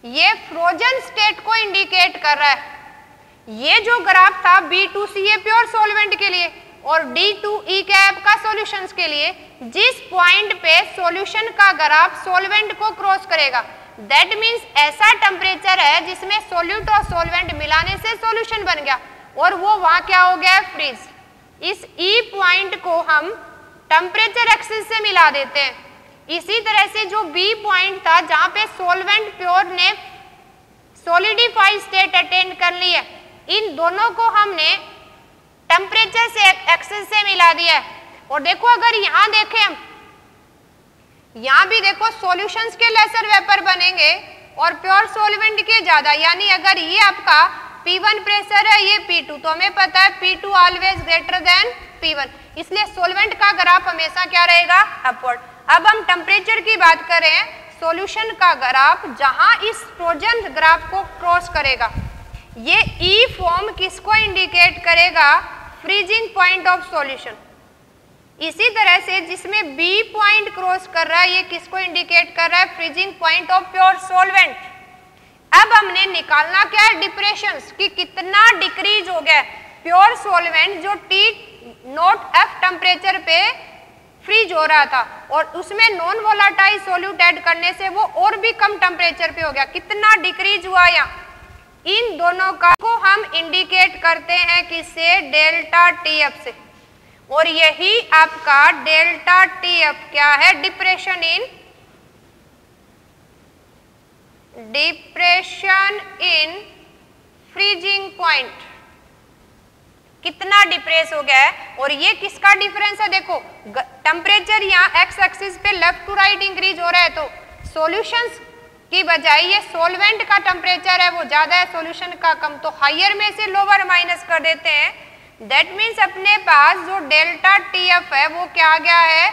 ये फ्रोजन स्टेट को इंडिकेट कर रहा है। ये जो ग्राफ था B2C ये प्योर सॉल्वेंट के लिए, और D2E क्या है आपका? सॉल्यूशंस के लिए। जिस पॉइंट पे सॉल्यूशन का ग्राफ सॉल्वेंट को क्रॉस करेगा, दैट मीन्स ऐसा टेम्परेचर है जिसमें सॉल्यूट और सॉल्वेंट मिलाने से सॉल्यूशन बन गया, और वो वहां क्या हो गया? फ्रीज। इस E पॉइंट को हम टेम्परेचर एक्सिस से मिला देते हैं। इसी तरह से जो B पॉइंट था जहां पे सॉल्वेंट प्योर ने सॉलिडिफाइड स्टेट अटेन कर ली है, इन दोनों को हमने टेम्परेचर से एक्सिस से मिला दिया है। और देखो अगर यहां देखें हम, यहां भी देखो सॉल्यूशंस के लेसर वेपर बनेंगे और प्योर सॉल्वेंट के ज्यादा, यानी अगर ये आपका P1 प्रेशर है, ये P2, तो हमें पता है P2 always greater than P1, इसलिए सॉल्वेंट का ग्राफ हमेशा क्या रहेगा? अपवर्ड। अब हम टेम्परेचर की बात करें, सॉल्यूशन का ग्राफ जहां इस फ्रोजन ग्राफ को क्रॉस करेगा, ये E फॉर्म किसको इंडिकेट करेगा? Freezing point of solution. इसी तरह से जिसमें B पॉइंट क्रॉस कर रहा है, ये किसको इंडिकेट कर रहा है? Freezing point of pure solvent. अब हमने निकालना क्या है? डिप्रेशंस कि कितना डिक्रीज हो गया प्योर सॉल्वेंट जो T0F टेम्परेचर पे फ्रीज हो रहा था और उसमें नॉन वोलाटाइल सॉल्यूट ऐड करने से वो और भी कम टेम्परेचर पे हो गया। कितना डिक्रीज हुआ यहाँ, इन दोनों का को हम इंडिकेट करते हैं किससे, डेल्टा टीएफ से। और यही आपका डेल्टा टीएफ क्या है, डिप्रेशन इन फ्रीजिंग पॉइंट। कितना डिप्रेस हो गया है और ये किसका डिफरेंस है, देखो टेम्परेचर यहाँ एक्स एक्सिस पे लेफ्ट टू राइट इंक्रीज हो रहा है, तो सॉल्यूशंस की बजाय ये सॉल्वेंट का टेम्परेचर है वो ज्यादा है, सॉल्यूशन का कम, तो हायर में से लोअर माइनस कर देते हैं। दैट मीन्स अपने पास जो डेल्टा टीएफ है वो क्या आ गया है,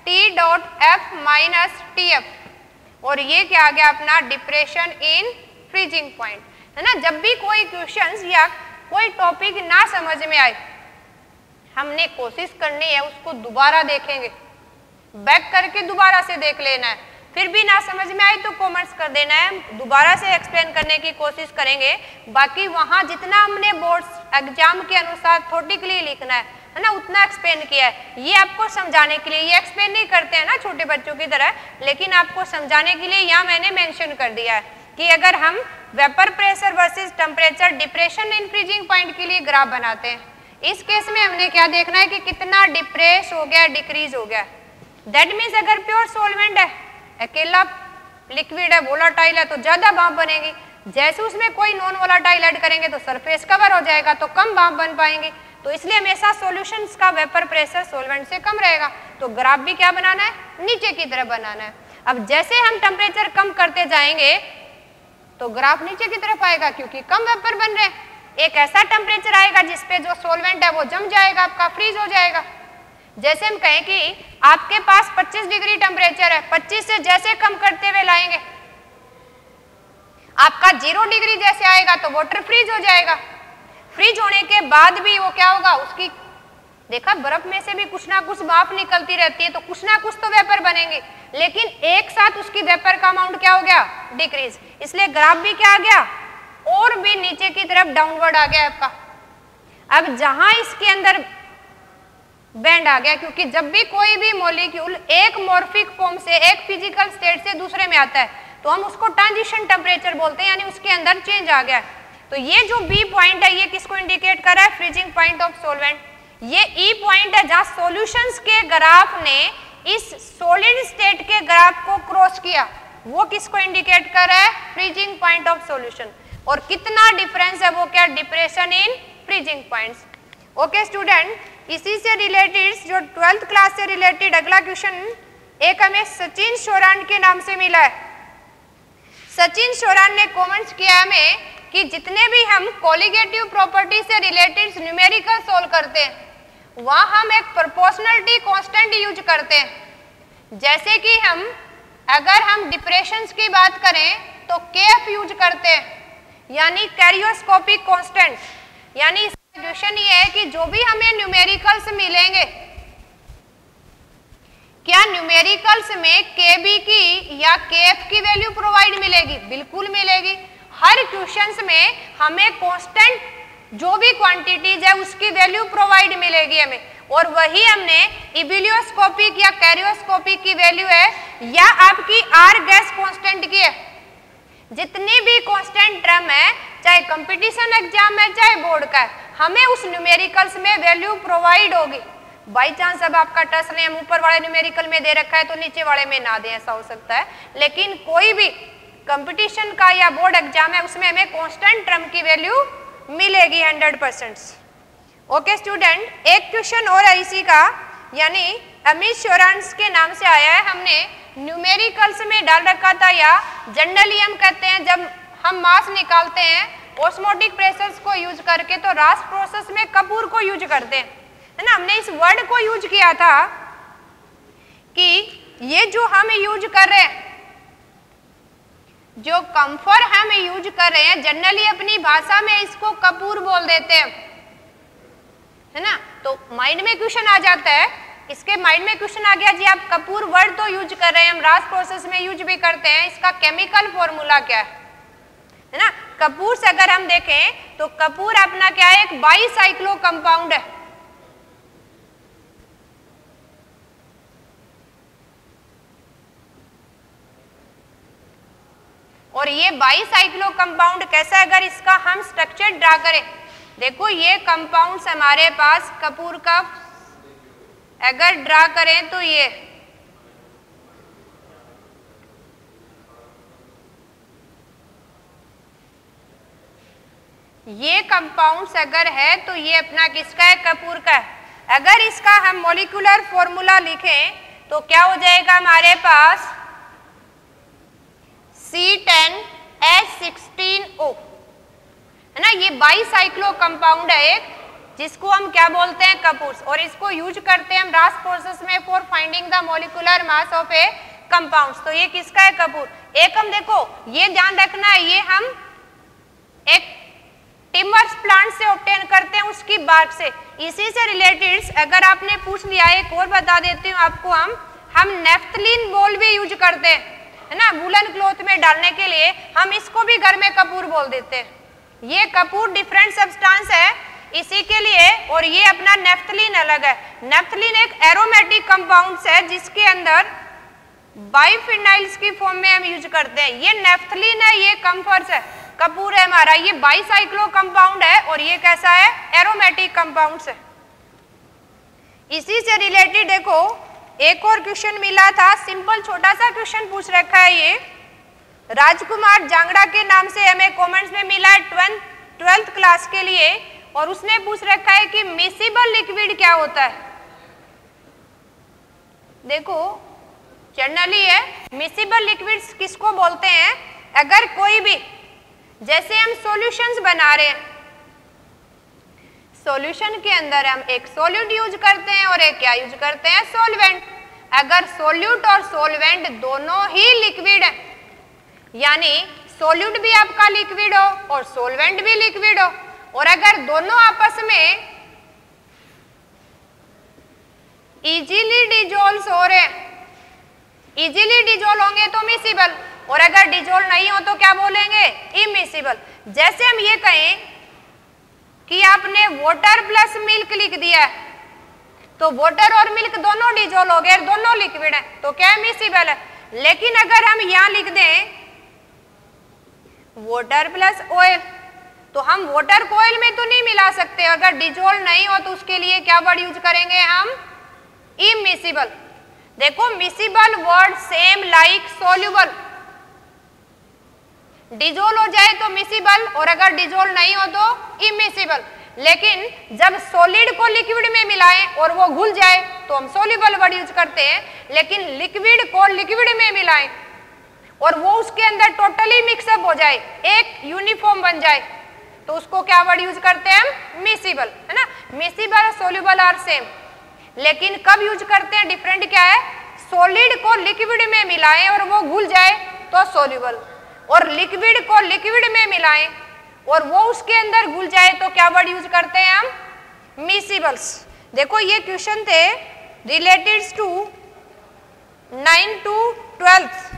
T dot F minus TF, और ये क्या आ गया अपना डिप्रेशन इन फ्रीजिंग पॉइंट, है ना। जब भी कोई क्वेश्चंस या कोई टॉपिक ना समझ में आए, हमने कोशिश करनी है उसको दोबारा देखेंगे, बैक करके दोबारा से देख लेना है, फिर भी ना समझ में आए तो कमेंट्स कर देना है, दोबारा से एक्सप्लेन करने की कोशिश करेंगे। बाकी वहां जितना हमने बोर्ड्स एग्जाम के अनुसार थोटिकली लिखना है ना, उतना एक्सप्लेन किया है। ये आपको समझाने के लिए, ये एक्सप्लेन नहीं करते हैं ना छोटे बच्चों की तरह, लेकिन आपको समझाने के लिए यहाँ मैंने मेंशन कर दिया है कि अगर हम vapour pressure versus temperature depression in freezing point के लिए ग्राफ बनाते हैं, इस केस में हमने क्या देखना है कि कितना डिप्रेस हो गया, डिक्रीज हो गया। दैट मीन्स अगर प्योर सॉल्वेंट है, अकेला लिक्विड है, वोलाटाइल है, तो ज्यादा भाप बनेगी। जैसे उसमें कोई नॉन वोलाटाइल ऐड करेंगे तो सरफेस कवर हो जाएगा, तो कम भाप बन पाएंगे। तो इसलिए हमेशा सॉल्यूशंस का वेपर प्रेशर सॉल्वेंट से कम रहेगा। तो ग्राफ भी क्या बनाना है, नीचे की तरफ बनाना है। अब जैसे हम टेम्परेचर कम करते जाएंगे तो ग्राफ नीचे की तरफ आएगा, क्योंकि कम वेपर बन रहे हैं। एक ऐसा टेम्परेचर आएगा जिसपे जो सॉल्वेंट है वो जम जाएगा, आपका फ्रीज हो जाएगा। जैसे हम कहें कि आपके पास 25 डिग्री टेम्परेचर है, 25 से जैसे कम करते हुए लाएंगे, आपका 0 डिग्री जैसे आएगा तो वाटर फ्रीज हो जाएगा। फ्रीज होने के बाद भी वो क्या होगा, उसकी देखा बर्फ में से भी कुछ ना कुछ भाप निकलती रहती है, तो कुछ ना कुछ तो वेपर बनेंगे, लेकिन एक साथ उसकी वेपर का अमाउंट क्या हो गया, डिक्रीज। इसलिए ग्राफ भी क्या आ गया, और भी नीचे की तरफ डाउनवर्ड आ गया आपका। अब जहां इसके अंदर बैंड आ गया, क्योंकि जब भी कोई भी मॉलिक्यूल एक मॉर्फिक फॉर्म से, एक फिजिकल स्टेट से दूसरे में आता है, तो हम उसको ट्रांजिशन टेम्परेचर बोलते हैं, यानी उसके अंदर चेंज आ गया। तो ये जो बी पॉइंट है ये किसको इंडिकेट कर रहा है, फ्रीजिंग पॉइंट ऑफ सॉल्वेंट। ये ई पॉइंट है जहां सॉल्यूशंस के ग्राफ ने इस सॉलिड स्टेट के ग्राफ को क्रॉस किया, वो किसको इंडिकेट कर रहा है, फ्रीजिंग पॉइंट ऑफ सॉल्यूशन। और कितना डिफरेंस है वो क्या, depression in freezing points. Okay student, इसी से रिलेटेड जो 12th क्लास से रिलेटेड अगला क्वेश्चन एक हमें सचिन शोरान के नाम से मिला है। सचिन शोरान ने कमेंट्स किया हमें कि जितने भी हम कोलिगेटिव प्रॉपर्टी से रिलेटेड न्यूमेरिकल सोल्व करते हैं वहां हम एक प्रोपोर्शनलिटी कांस्टेंट यूज करते हैं। जैसे कि अगर हम डिप्रेशंस की बात करें तो केएफ यूज करते हैं, यानी कैरियोस्कोपिक कांस्टेंट। यानी क्वेश्चन ये है कि जो भी हमें न्यूमेरिकल्स मिलेंगे, क्या न्यूमेरिकल्स में केबी की या केएफ की वैल्यू प्रोवाइड मिलेगी, बिल्कुल मिलेगी। हर क्वेश्चंस में हमें कांस्टेंट जो भी क्वांटिटीज है उसकी वैल्यू प्रोवाइड मिलेगी हमें, और वही हमने इबिलियोस्कोपिक या कैरियोस्कोपिक की वैल्यू है या आपकी आर गैस कांस्टेंट की है। जितनी भी कांस्टेंट टर्म है, चाहे कंपटीशन एग्जाम है चाहे बोर्ड का है, हमें उस न्यूमेरिकल्स में वैल्यू प्रोवाइड होगी। बाई चांस अब आपका टेस्ट नेम ऊपर वाले न्यूमेरिकल में दे रखा है तो नीचे वाले में ना दे, ऐसा हो सकता है। लेकिन कोई भी कंपटीशन का या बोर्ड एग्जाम है उसमें हमें कांस्टेंट टर्म की वैल्यू मिलेगी 100%। ओके स्टूडेंट, एक क्वेश्चन और है इसी का, यानी अमित शोरान्स के नाम से आया है। हमने न्यूमेरिकल्स में डाल रखा था, या जनरली हम कहते हैं जब हम मास निकालते हैं ऑस्मोटिक प्रेशर्स को यूज करके, तो रास्ट प्रोसेस में कपूर को यूज करते हैं, है ना। हमने इस वर्ड को यूज किया था कि ये जो हम यूज कर रहे हैं, जो कंफर हम यूज कर रहे हैं, जनरली अपनी भाषा में इसको कपूर बोल देते हैं, है ना। तो माइंड में क्वेश्चन आ जाता है, इसके माइंड में क्वेश्चन आ गया जी आप कपूर वर्ड तो यूज कर रहे हैं, हम रास्ट प्रोसेस में यूज भी करते हैं, इसका केमिकल फॉर्मूला क्या है ना। कपूर से अगर हम देखें तो कपूर अपना क्या है, एक बाईसाइक्लो कंपाउंड है। ये बाईसाइक्लो कंपाउंड कैसा है, अगर इसका हम स्ट्रक्चर ड्रा करें, देखो ये कंपाउंड्स हमारे पास कपूर का अगर ड्रा करें तो ये कंपाउंड्स अगर है तो ये अपना किसका है, कपूर का है। अगर इसका हम मॉलिक्यूलर फॉर्मूला लिखें तो क्या हो जाएगा हमारे पास C10H16O, है ना। ये बाईसाइक्लो कंपाउंड है एक, जिसको हम क्या बोलते हैं, कपूर्स, और इसको यूज करते हैं हम रास प्रोसेस में for finding the molecular mass of A compounds. तो ये किसका है, कपूर। एक हम देखो ये ध्यान रखना है, ये हम एक टिम्बर्स प्लांट से ऑब्टेन करते हैं उसकी बार्क से। इसी से रिलेटेड अगर आपने पूछ लिया, एक और बता देती हूँ आपको, हम नेफ्थलीन बॉल भी यूज करते हैं, है ना, वूलन क्लॉथ में डालने के लिए, हम इसको भी घर में कपूर बोल देते हैं। ये कपूर डिफरेंट सब्सटेंस है इसी के लिए, और ये अपना नेफ्थलीन अलग है। नेफ्थलीन एक एरोमेटिक कंपाउंड्स है जिसके अंदर बाइफिनाइल्स की फॉर्म में हम यूज करते हैं। ये नेफ्थलीन है, ये कम्फर्स है, कपूर है हमारा। ये बाईसाइक्लो कंपाउंड है और ये कैसा है, एरोमेटिक कंपाउंड्स है। इसी से रिलेटेड देखो एक और क्वेश्चन मिला था, सिंपल छोटा सा क्वेश्चन पूछ रखा है, ये राजकुमार जांगड़ा के नाम से हमें कमेंट्स में मिला है 12th क्लास के लिए, और उसने पूछ रखा है कि मिसिबल लिक्विड क्या होता है। देखो जनरली है मिसिबल लिक्विड्स किसको बोलते हैं, अगर कोई भी, जैसे हम सॉल्यूशंस बना रहे हैं, सॉल्यूशन के अंदर हम एक सॉल्यूट यूज करते हैं और एक क्या यूज करते हैं, सॉल्वेंट। अगर सॉल्यूट और सॉल्वेंट दोनों ही लिक्विड है, यानी सॉल्यूट भी आपका लिक्विड हो और सॉल्वेंट भी लिक्विड हो, और अगर दोनों आपस में इजीली डिजोल्व हो रहे, इजीली डिजोल्व होंगे तो मिसिबल, और अगर डिजोल्व नहीं हो तो क्या बोलेंगे, इमिसिबल। जैसे हम ये कहें कि आपने वाटर प्लस मिल्क लिख दिया है, तो वाटर और मिल्क दोनों डिजोल्व हो गए, दोनों लिक्विड है, तो क्या मिसिबल है। लेकिन अगर हम यहां लिख दें वाटर प्लस ऑयल, तो हम वाटर को ऑयल में तो नहीं मिला सकते, अगर डिजोल्व नहीं हो तो उसके लिए क्या वर्ड यूज करेंगे हम, इमिसिबल। देखो miscible word same like soluble, dissolve हो जाए तो मिसिबल और अगर डिजोल्व नहीं हो तो इमिसिबल। लेकिन जब सॉलिड को लिक्विड में मिलाएं और वो घुल जाए तो हम सोल्यूबल वर्ड यूज करते हैं, लेकिन लिक्विड को लिक्विड में मिलाएं और वो उसके अंदर टोटली मिक्सअप हो जाए, एक यूनिफॉर्म बन जाए, तो उसको क्या वर्ड यूज करते हैं हम, मिसिबल, है ना। मिसिबल और सोल्यूबल आर सेम, लेकिन कब यूज करते हैं, डिफरेंट क्या है, सॉलिड को लिक्विड में मिलाएं और वो घुल जाए तो सोल्यूबल, और लिक्विड को लिक्विड में मिलाएं और वो उसके अंदर घुल जाए तो क्या वर्ड यूज करते हैं हम, मिसिबल्स। देखो ये क्वेश्चन थे रिलेटेड टू 9 to 12th।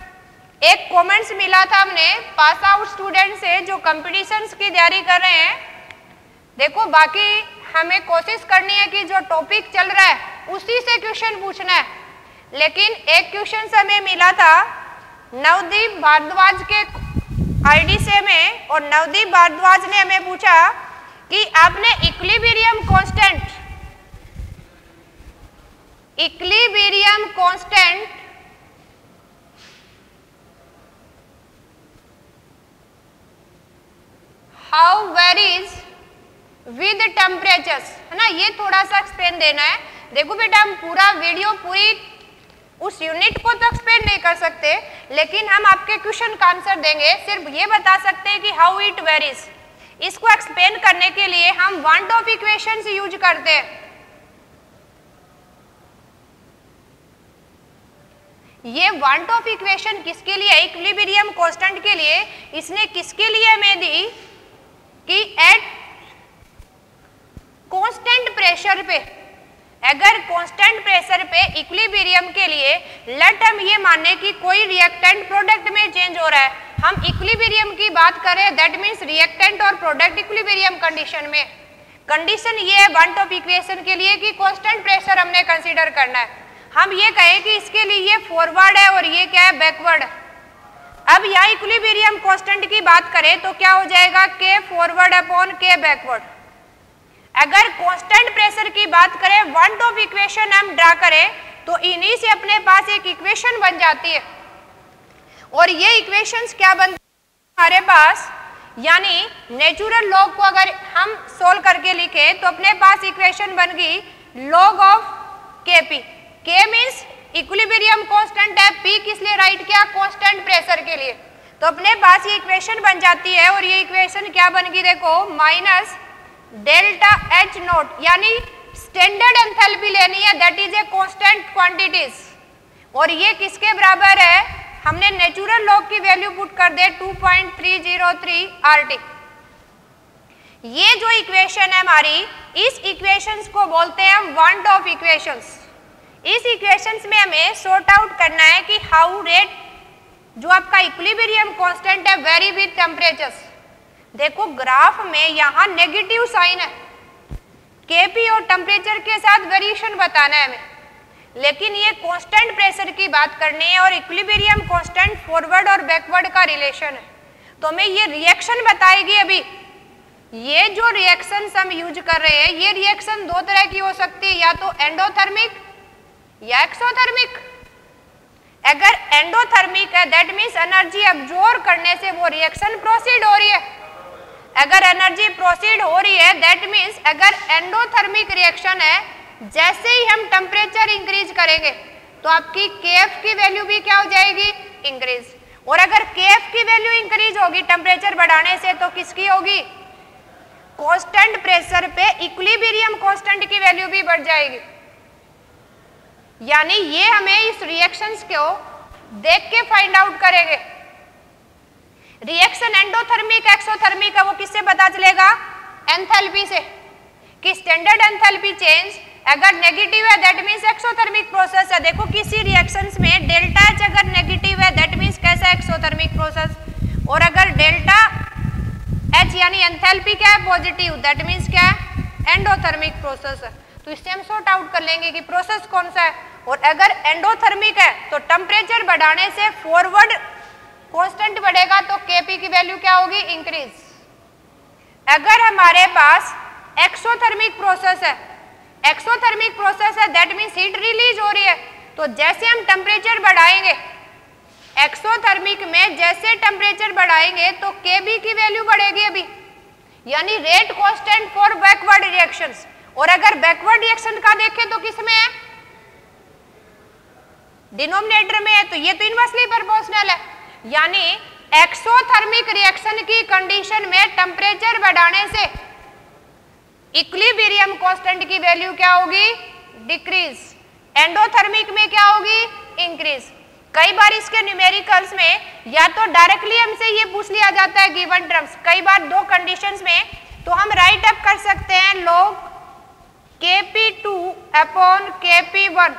एक कमेंट्स मिला था हमने पास आउट स्टूडेंट से जो कंपटीशंस की तैयारी कर रहे हैं। देखो बाकी हमें कोशिश करनी है कि जो टॉपिक चल रहा है उसी से क्वेश्चन पूछना है, लेकिन एक क्वेश्चन हमें मिला था नवदीप भारद्वाज के आईडी से में, और नवदीप भारद्वाज ने हमें पूछा कि आपने equilibrium constant how varies with temperatures, है ना, ये थोड़ा सा एक्सप्लेन देना है। देखो बेटा हम पूरा वीडियो पूरी उस यूनिट को तो एक्सप्लेन नहीं कर सकते, लेकिन हम आपके क्वेश्चन का आंसर देंगे, सिर्फ ये बता सकते हैं कि हाउ इट वेरीज। इसको एक्सप्लेन करने के लिए हम वन ऑफ इक्वेशंस यूज करते हैं। ये वन ऑफ इक्वेशन किसके लिए, इक्विलिब्रियम कांस्टेंट के लिए। इसने किसके लिए हमें दी कि एट कांस्टेंट प्रेशर पे, अगर कांस्टेंट प्रेशर पे इक्विलिब्रियम के लिए लेट हम ये माने कि कोई रिएक्टेंट प्रोडक्ट में चेंज हो रहा है, हम इक्विलिब्रियम की बात करें, दैट मींस रिएक्टेंट और प्रोडक्ट इक्विलिब्रियम कंडीशन में। कंडीशन ये है वन ऑफ इक्वेशन के लिए कि कांस्टेंट प्रेशर हमने कंसीडर करना है। हम ये कहें कि इसके लिए ये फॉरवर्ड है और ये क्या है, बैकवर्ड है, अब यहाँ इक्विलिब्रियम कांस्टेंट की बात करें तो क्या हो जाएगा, के फॉरवर्ड अपॉन के बैकवर्ड। अगर कांस्टेंट प्रेशर की बात करें, वन टॉप इक्वेशन हम ड्रा करें तो इन्हीं से अपने पास एक इक्वेशन बन जाती है और ये इक्वेशंस क्या बनती है हमारे पास, यानी नेचुरल लॉग को अगर हम सोल्व करके लिखे तो अपने पास इक्वेशन बन गई log of Kp। K means equilibrium constant है, P किस लिए राइट किया, कांस्टेंट प्रेशर के लिए। तो अपने पास ये इक्वेशन बन जाती है और ये इक्वेशन क्या बन गई देखो, माइनस डेल्टा H नोट, यानी स्टैंडर्ड एंथैल्पी लेनी है, that is a constant quantities, और ये किसके बराबर है, हमने नेचुरल लॉग की वैल्यू पुट कर दे 2.303 RT। ये जो इक्वेशन है हमारी, इस इक्वेशंस को बोलते हैं हम वन टॉप इक्वेशंस। इस इक्वेशंस में हमें सॉर्ट आउट करना है कि हाउ रेट जो आपका इक्विलिब्रियम कांस्टेंट है वेरी विद टेम्परेचर्स। देखो ग्राफ में यहाँ नेगेटिव साइन है, Kp और टेम्परेचर के साथ वेरिएशन बताना है हमें, लेकिन ये कांस्टेंट प्रेशर की बात करनी है और इक्विलिब्रियम कांस्टेंट फॉरवर्ड और बैकवर्ड का रिलेशन है। तो हमें ये रिएक्शन बताएगी अभी। ये जो रिएक्शंस हम यूज कर रहे हैं, ये रिएक्शन दो तरह की हो सकती है, या तो एंडोथर्मिक या एक्सोथर्मिक। अगर एंडोथर्मिक है दैट मीन्स एनर्जी अब्जॉर्ब करने से वो रिएक्शन प्रोसीड हो रही है। अगर एनर्जी प्रोसीड हो रही है दैट मीन्स अगर एंडोथर्मिक रिएक्शन है, जैसे ही हम टेम्परेचर इंक्रीज करेंगे तो आपकी Kf की वैल्यू भी क्या हो जाएगी, इंक्रीज। और अगर Kf की वैल्यू इंक्रीज होगी टेम्परेचर बढ़ाने से तो किसकी होगी, कांस्टेंट प्रेशर पे इक्विलिब्रियम कांस्टेंट की वैल्यू भी बढ़ जाएगी। यानी ये हमें इस रिएक्शंस को देख के फाइंड आउट करेंगे। रिएक्शन एंडोथर्मिक एक्सोथर्मिक है वो किससे पता चलेगा, एंथैल्पी से, कि स्टैंडर्ड एंथैल्पी चेंज अगर नेगेटिव है दैट मीन्स एक्सोथर्मिक प्रोसेस है। देखो किसी रिएक्शंस में डेल्टा H अगर नेगेटिव है दैट मीन्स कैसा एक्सोथर्मिक प्रोसेस, और अगर डेल्टा H यानी एंथैल्पी क्या है, पॉजिटिव, दैट मीन्स क्या है, एंडोथर्मिक प्रोसेस है। तो इससे हम सॉर्ट आउट कर लेंगे कि प्रोसेस कौन सा है। और अगर एंडोथर्मिक है तो टेम्परेचर बढ़ाने से फॉरवर्ड कांस्टेंट बढ़ेगा तो Kp की वैल्यू क्या होगी, इंक्रीज। अगर हमारे पास एक्सोथर्मिक प्रोसेस है, एक्सोथर्मिक प्रोसेस है दैट मीन्स हीट रिलीज हो रही है, तो जैसे हम टेम्परेचर बढ़ाएंगे एक्सोथर्मिक में, जैसे टेम्परेचर बढ़ाएंगे तो Kb की वैल्यू बढ़ेगी अभी, यानी rate constant for backward reactions. और अगर बैकवर्ड रिएक्शन का देखें तो किस में है, डिनोमिनेटर में है, तो ये तो इनवर्सली प्रोपोर्शनल है। यानी एक्सोथर्मिक रिएक्शन की कंडीशन में टेम्परेचर बढ़ाने से इक्विलिब्रियम कांस्टेंट की वैल्यू क्या होगी, डिक्रीज। एंडोथर्मिक में क्या होगी, इंक्रीज। कई बार इसके न्यूमेरिकल्स में या तो डायरेक्टली हमसे ये पूछ लिया जाता है गिवन टर्म्स, कई बार दो कंडीशंस में, तो हम राइट अप कर सकते हैं log Kp2 अपॉन Kp1,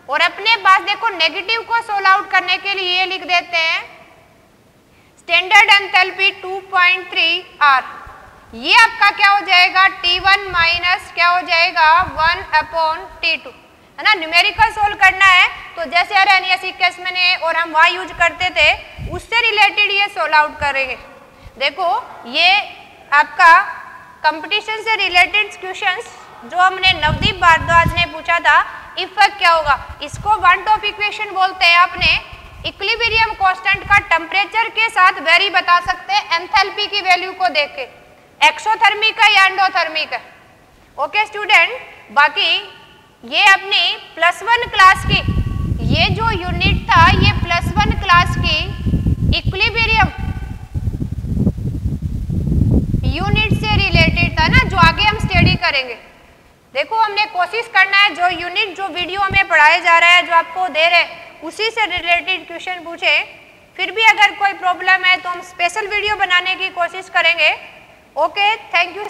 और अपने पास देखो नेगेटिव को सोल्व आउट करने के लिए ये लिख देते हैं स्टैंडर्ड एंथैल्पी 2.3 R। ये आपका क्या हो जाएगा, T1 माइनस क्या हो जाएगा 1 अपॉन T2, है ना। न्यूमेरिकल सोल्व करना है तो जैसे अरेनियस केस में और हम y यूज करते थे उससे रिलेटेड ये सोल्व आउट करेंगे। देखो ये आपका कंपटीशन से रिलेटेड क्वेश्चंस जो हमने नवदीप भारद्वाज ने पूछा था, इफेक्ट क्या होगा, इसको वन टॉप इक्वेशन बोलते हैं। आपने इक्विलिब्रियम कांस्टेंट का टेम्परेचर के साथ वेरी बता सकते हैं एंथैल्पी की वैल्यू को देख के, एक्सोथर्मिक है या एंडोथर्मिक है। ओके स्टूडेंट, बाकी ये अपनी +1 क्लास की ये जो यूनिट था ये +1 क्लास की इक्विलिब्रियम यूनिट से रिलेटेड था ना, जो आगे हम स्टडी करेंगे। देखो हमने कोशिश करना है जो यूनिट जो वीडियो हमें पढ़ाया जा रहा है, जो आपको दे रहे हैं, उसी से रिलेटेड क्वेश्चन पूछे। फिर भी अगर कोई प्रॉब्लम है तो हम स्पेशल वीडियो बनाने की कोशिश करेंगे। Okay, thank you.